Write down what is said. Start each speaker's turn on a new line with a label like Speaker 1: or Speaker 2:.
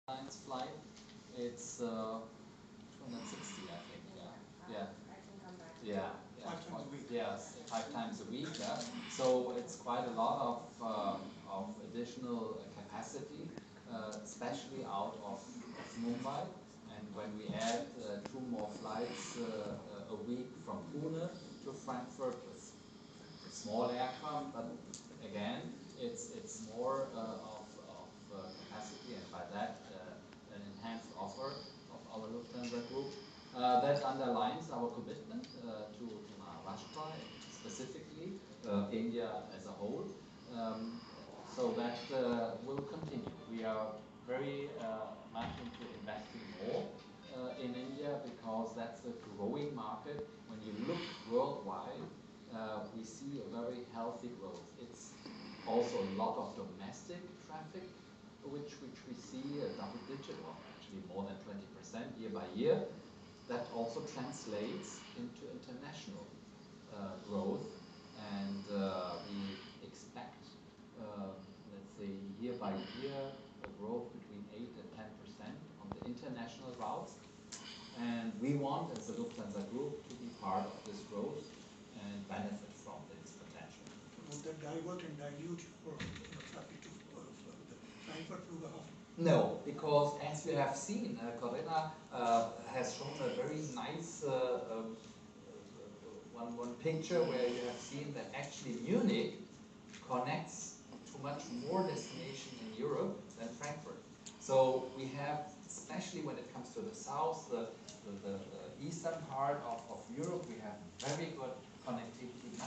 Speaker 1: Airlines flight. It's 260, I think. Yeah.
Speaker 2: I can come back.
Speaker 1: Yeah. Yeah.
Speaker 3: 5 times a week.
Speaker 1: Yes, 5 times a week. Yeah. So it's quite a lot of additional capacity, especially out of Mumbai. And when we add two more flights a week from Pune to Frankfurt with small aircraft, but again, it's more of capacity, and by that an enhanced offer of our Lufthansa group. That underlines our commitment to Maharashtra, specifically India as a whole. Um, so that will continue. We are very much into investing more in India because that's a growing market. When you look worldwide, we see a very healthy growth. It's also a lot of domestic traffic, which we see a double digit, or actually more than 20% year by year. That also translates into international growth, and we expect, let's say, year by year, a growth between 8 and 10% on the international routes. And we want, as the Lufthansa Group, to be part of this growth and benefit from this potential.
Speaker 3: Would that divert and dilute your traffic to the Frankfurt Flughafen?
Speaker 1: No, because as you have seen, Corinna has shown a very nice one picture where you have seen that actually Munich connects to much more destinations in Europe than Frankfurt. So we have, especially when it comes to the south, the eastern part of Europe, we have very good